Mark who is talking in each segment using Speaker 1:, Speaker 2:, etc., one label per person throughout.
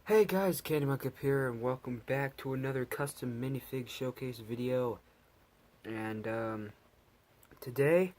Speaker 1: Hey guys, Candymonk up here, and welcome back to another custom minifig showcase video. And today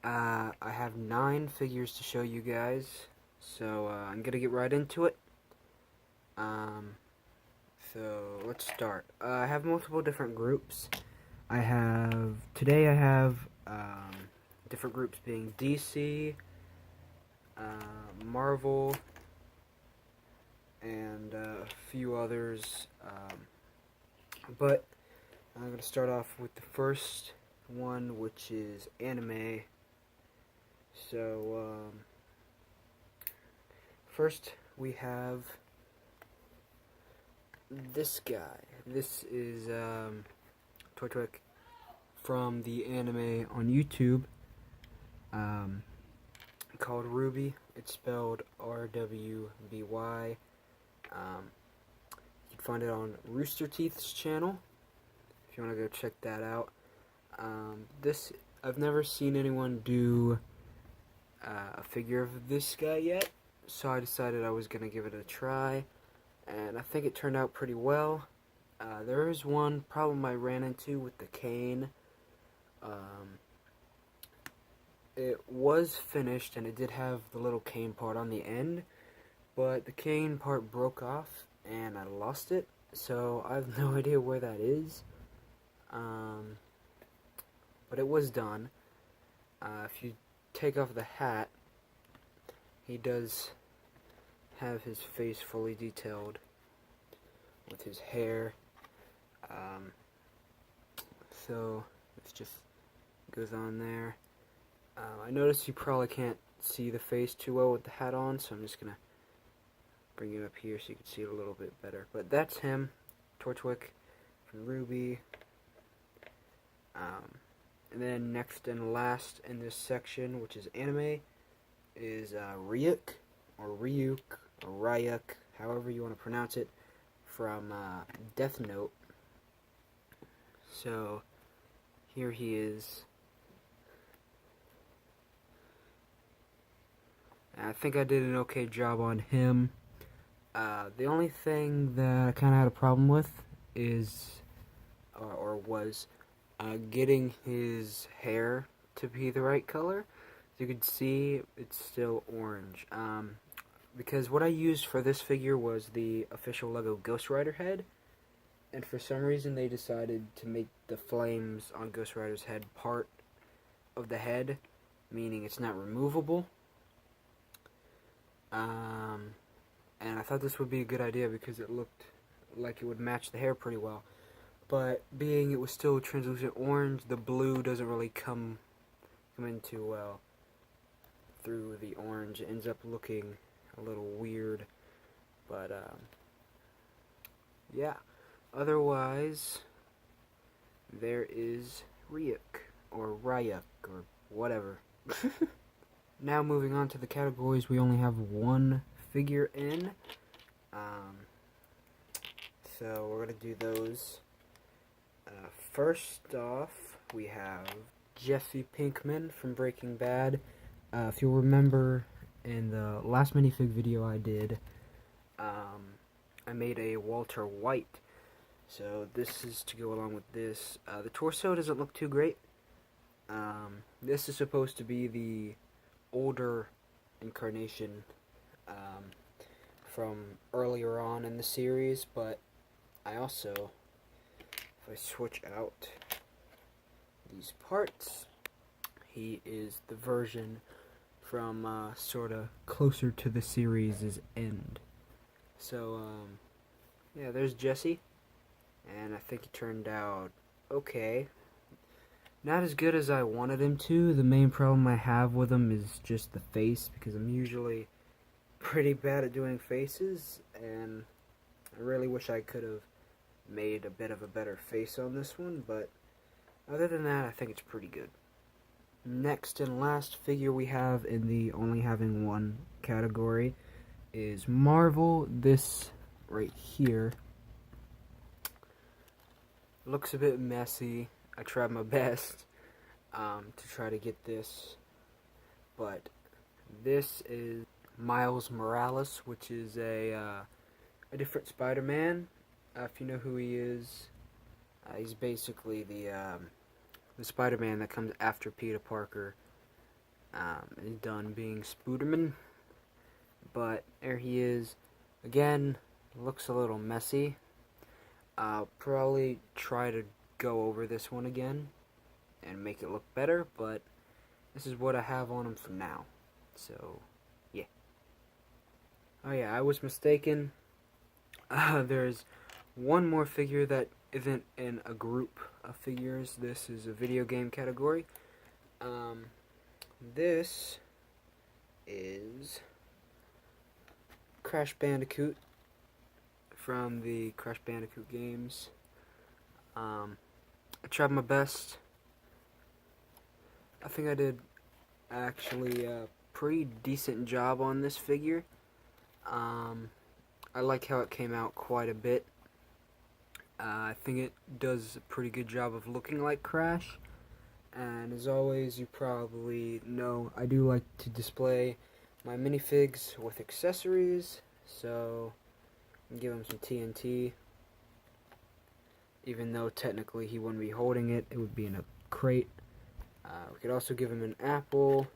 Speaker 1: I have 9 figures to show you guys, so I'm gonna get right into it. So let's start. I have multiple different groups. Today I have different groups being DC, Marvel, and a few others, but I'm going to start off with the first one, which is anime. So first we have this guy. This is Torchwick from the anime on YouTube, called Rwby. It's spelled R-W-B-Y. You can find it on Rooster Teeth's channel if you want to go check that out. I've never seen anyone do a figure of this guy yet, so I decided I was going to give it a try, and I think it turned out pretty well. There is one problem I ran into with the cane. It was finished and it did have the little cane part on the end, but the cane part broke off and I lost it, so I have no idea where that is. But it was done. If you take off the hat, he does have his face fully detailed with his hair. So it just goes on there. I noticed you probably can't see the face too well with the hat on, so I'm just gonna bring it up here so you can see it a little bit better. But that's him, Torchwick from Rwby. And then next and last in this section, which is anime, is ryuk, or ryuk, or ryuk, however you want to pronounce it, from Death Note. So here he is. I think I did an okay job on him. The only thing that I kind of had a problem with is, or was, getting his hair to be the right color. As you can see, it's still orange. Because what I used for this figure was the official Lego Ghost Rider head, and for some reason they decided to make the flames on Ghost Rider's head part of the head, meaning it's not removable. And I thought this would be a good idea because it looked like it would match the hair pretty well. But being it was still translucent orange, the blue doesn't really come in too well through the orange. It ends up looking a little weird. But yeah. Otherwise, there is ryuk, or ryuk, or whatever. Now moving on to the categories, we only have one figure in. So we're going to do those. First off, we have Jesse Pinkman from Breaking Bad. If you'll remember, in the last minifig video I did, I made a Walter White. So this is to go along with this. The torso doesn't look too great. This is supposed to be the older incarnation from earlier on in the series, but I also, if I switch out these parts, he is the version from sort of closer to the series' end. So yeah, there's Jesse, and I think he turned out okay. Not as good as I wanted him to. The main problem I have with him is just the face, because I'm usually pretty bad at doing faces, and I really wish I could have made a bit of a better face on this one, but other than that, I think it's pretty good. Next and last figure we have in the only having one category is Marvel. This right here looks a bit messy. I tried my best to try to get this, but this is Miles Morales, which is a a different Spider-Man. If you know who he is, he's basically the Spider-Man that comes after Peter Parker is done being Spooderman. But there he is. Again, looks a little messy. I'll probably try to go over this one again and make it look better, but this is what I have on him for now. So, yeah. Oh yeah, I was mistaken. There's one more figure that isn't in a group of figures. This is a video game category. This is Crash Bandicoot from the Crash Bandicoot games. I tried my best. I think I did actually a pretty decent job on this figure. I like how it came out quite a bit. I think it does a pretty good job of looking like Crash. And as always, you probably know I do like to display my minifigs with accessories. So, give him some TNT. Even though technically he wouldn't be holding it, it would be in a crate. We could also give him an apple,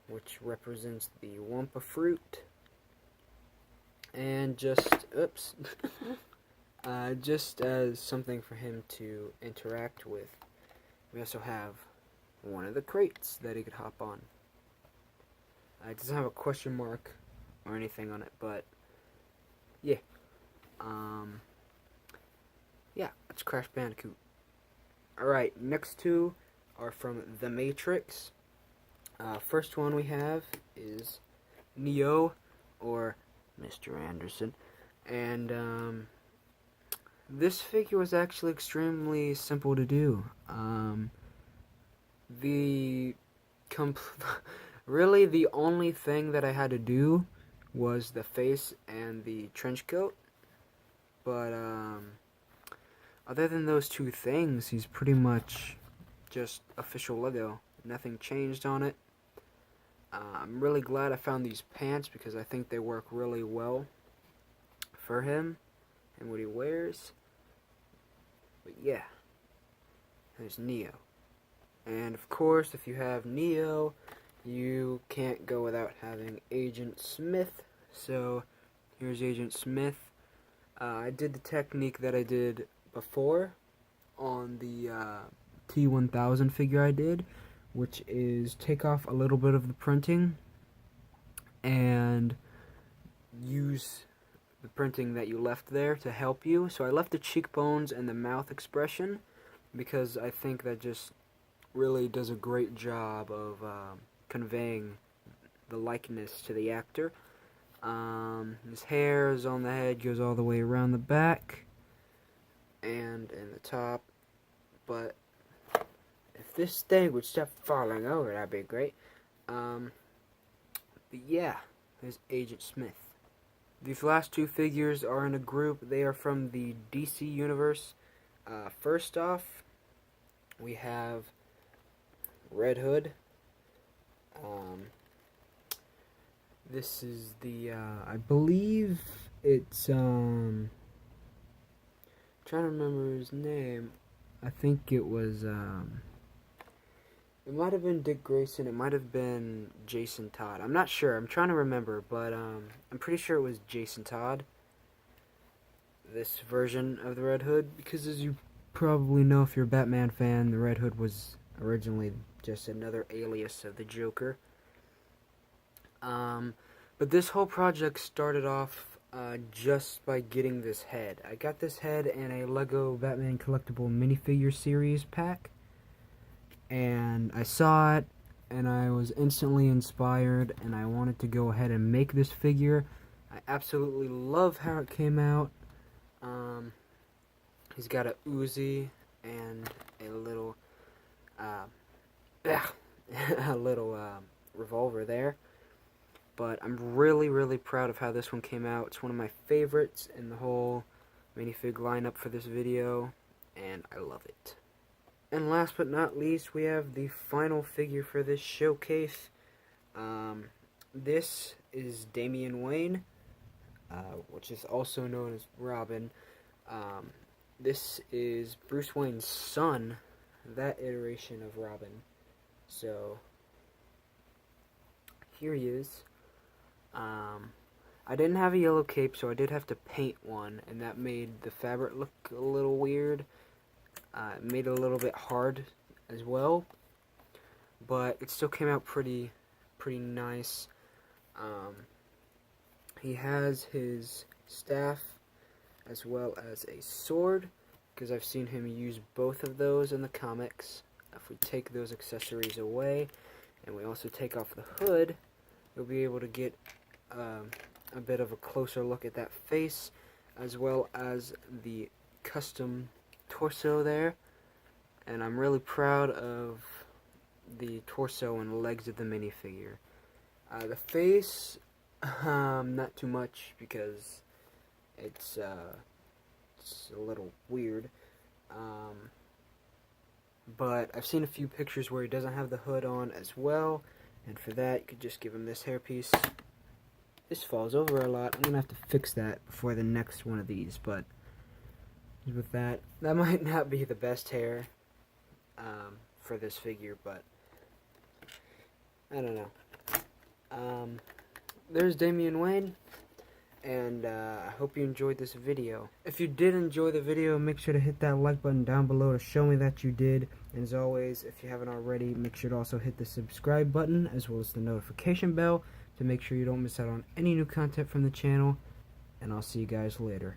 Speaker 1: which represents the Wumpa fruit. And just, oops, just as something for him to interact with, we also have one of the crates that he could hop on. It doesn't have a question mark or anything on it, but yeah. Yeah, it's Crash Bandicoot. Alright, next two are from The Matrix. First one we have is Neo, or Mr. Anderson. And this figure was actually extremely simple to do. Really the only thing that I had to do was the face and the trench coat. But other than those two things, he's pretty much just official Lego. Nothing changed on it. I'm really glad I found these pants because I think they work really well for him and what he wears. But yeah, there's Neo. And of course, if you have Neo, you can't go without having Agent Smith. So here's Agent Smith. I did the technique that I did before on the T1000 figure I did, which is take off a little bit of the printing and use the printing that you left there to help you. So I left the cheekbones and the mouth expression because I think that just really does a great job of conveying the likeness to the actor. His hair is on the head, goes all the way around the back and in the top. But if this thing would stop falling over, that'd be great. But yeah, there's Agent Smith. These last two figures are in a group. They are from the DC universe. First off, we have Red Hood. This is the, I believe it's, trying to remember his name. I think it was, it might have been Dick Grayson, it might have been Jason Todd. I'm not sure, I'm trying to remember, but, I'm pretty sure it was Jason Todd. This version of the Red Hood, because as you probably know if you're a Batman fan, the Red Hood was originally just another alias of the Joker. But this whole project started off just by getting this head. I got this head in a Lego Batman Collectible Minifigure Series pack, and I saw it, and I was instantly inspired, and I wanted to go ahead and make this figure. I absolutely love how it came out. He's got a Uzi and a little, a little revolver there. But I'm really, really proud of how this one came out. It's one of my favorites in the whole minifig lineup for this video, and I love it. And last but not least, we have the final figure for this showcase. This is Damian Wayne. which is also known as Robin. This is Bruce Wayne's son, that iteration of Robin. So here he is. I didn't have a yellow cape, so I did have to paint one, and that made the fabric look a little weird. It made it a little bit hard as well, but it still came out pretty nice. He has his staff as well as a sword, because I've seen him use both of those in the comics. If we take those accessories away, and we also take off the hood, you'll be able to get a bit of a closer look at that face, as well as the custom torso there. And I'm really proud of the torso and legs of the minifigure. The face, not too much, because it's a little weird. But I've seen a few pictures where he doesn't have the hood on as well, and for that you could just give him this hairpiece. This falls over a lot. I'm gonna have to fix that before the next one of these, but with that might not be the best hair for this figure, but I don't know. There's Damian Wayne, and I hope you enjoyed this video. If you did enjoy the video, make sure to hit that like button down below to show me that you did. And as always, if you haven't already, make sure to also hit the subscribe button as well as the notification bell to make sure you don't miss out on any new content from the channel. And I'll see you guys later.